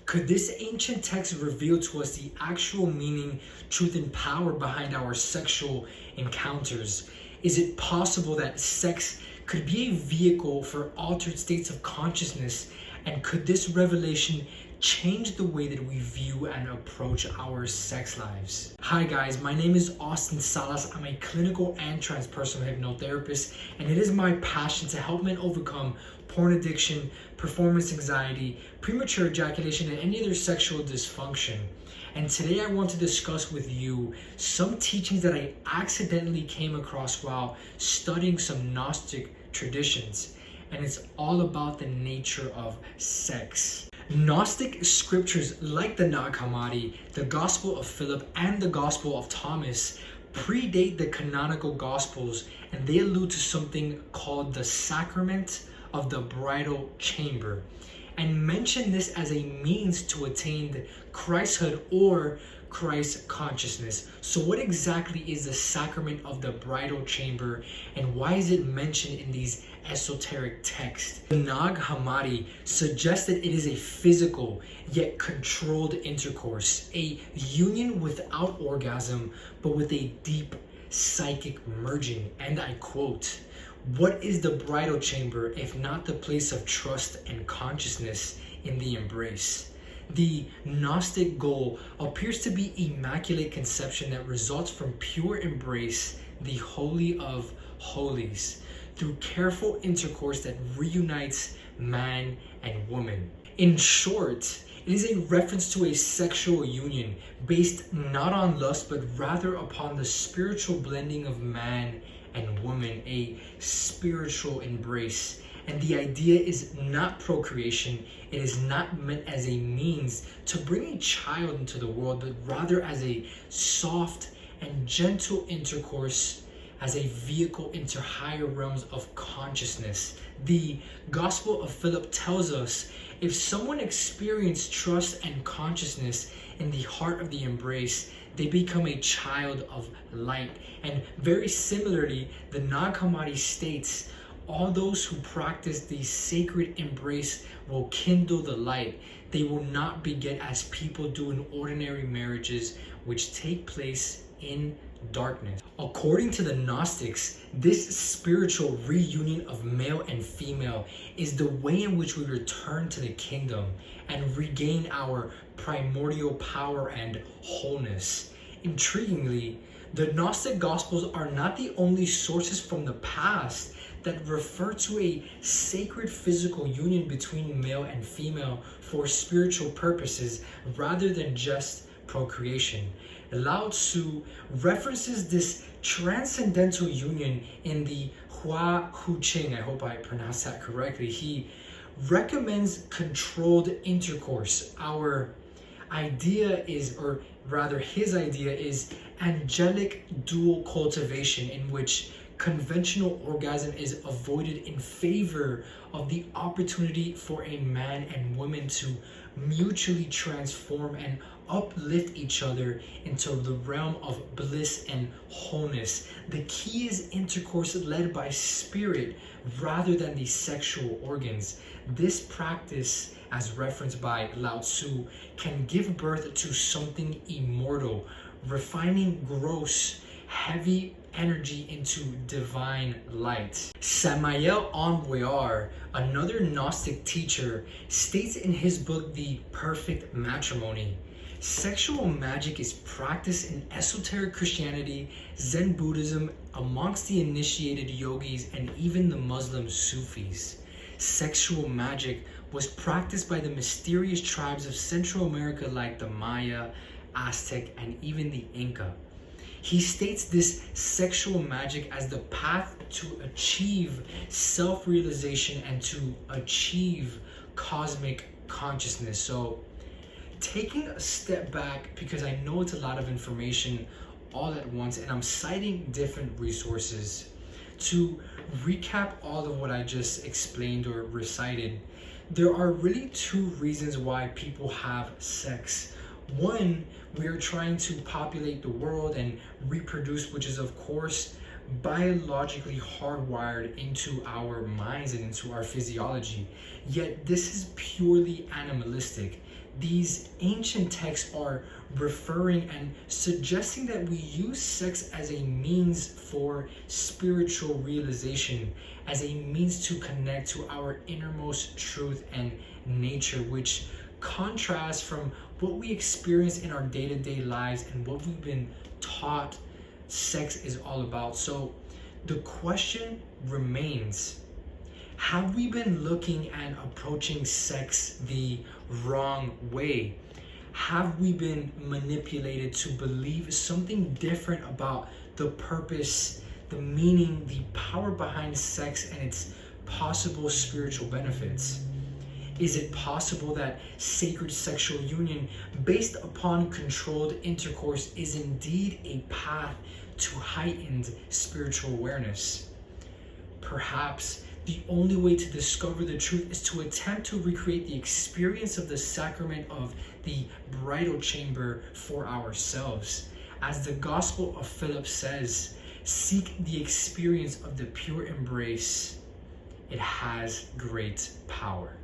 Could this ancient text reveal to us the actual meaning, truth, and power behind our sexual encounters? Is it possible that sex could be a vehicle for altered states of consciousness? And could this revelation change the way that we view and approach our sex lives? Hi guys, my name is Austin Salas. I'm a clinical and transpersonal hypnotherapist, and it is my passion to help men overcome porn addiction, performance anxiety, premature ejaculation, and any other sexual dysfunction. And today I want to discuss with you some teachings that I accidentally came across while studying some Gnostic traditions. And it's all about the nature of sex. Gnostic scriptures like the Nag Hammadi, the Gospel of Philip, and the Gospel of Thomas predate the canonical Gospels, and they allude to something called the Sacrament of the Bridal Chamber, and mention this as a means to attain Christhood or Christ consciousness. So what exactly is the Sacrament of the Bridal Chamber, and why is it mentioned in these esoteric texts? The Nag Hammadi suggests that it is a physical yet controlled intercourse, a union without orgasm but with a deep psychic merging. And I quote, "What is the bridal chamber if not the place of trust and consciousness in the embrace?" The Gnostic goal appears to be immaculate conception that results from pure embrace, the Holy of Holies, through careful intercourse that reunites man and woman. In short, it is a reference to a sexual union based not on lust but rather upon the spiritual blending of man and woman, a spiritual embrace. And the idea is not procreation. It is not meant as a means to bring a child into the world, but rather as a soft and gentle intercourse, as a vehicle into higher realms of consciousness. The Gospel of Philip tells us if someone experiences trust and consciousness in the heart of the embrace, they become a child of light. And very similarly, the Nag Hammadi states, all those who practice the sacred embrace will kindle the light. They will not beget as people do in ordinary marriages, which take place in darkness. According to the Gnostics, this spiritual reunion of male and female is the way in which we return to the kingdom and regain our primordial power and wholeness. Intriguingly, the Gnostic Gospels are not the only sources from the past that refer to a sacred physical union between male and female for spiritual purposes rather than just procreation. Lao Tzu references this transcendental union in the Hua Hu Ching, I hope I pronounced that correctly. He recommends controlled intercourse. Our idea is, or rather his idea is, angelic dual cultivation, in which conventional orgasm is avoided in favor of the opportunity for a man and woman to mutually transform and uplift each other into the realm of bliss and wholeness. The key is intercourse led by spirit rather than the sexual organs. This practice, as referenced by Lao Tzu, can give birth to something immortal, refining gross, heavy energy into divine light. Samael Aun Weor, another Gnostic teacher, states in his book The Perfect Matrimony, sexual magic is practiced in esoteric Christianity, Zen Buddhism, amongst the initiated yogis, and even the Muslim Sufis. Sexual magic was practiced by the mysterious tribes of Central America like the Maya, Aztec, and even the Inca. He states this sexual magic as the path to achieve self-realization and to achieve cosmic consciousness. So, taking a step back, because I know it's a lot of information all at once, and I'm citing different resources to recap all of what I just explained or recited. There are really two reasons why people have sex. One, we are trying to populate the world and reproduce, which is of course biologically hardwired into our minds and into our physiology. Yet this is purely animalistic. These ancient texts are referring and suggesting that we use sex as a means for spiritual realization, as a means to connect to our innermost truth and nature, which contrasts from what we experience in our day-to-day lives and what we've been taught sex is all about. So the question remains, have we been looking and approaching sex the wrong way? Have we been manipulated to believe something different about the purpose, the meaning, the power behind sex and its possible spiritual benefits? Is it possible that sacred sexual union based upon controlled intercourse is indeed a path to heightened spiritual awareness? Perhaps the only way to discover the truth is to attempt to recreate the experience of the sacrament of the bridal chamber for ourselves. As the Gospel of Philip says, seek the experience of the pure embrace. It has great power.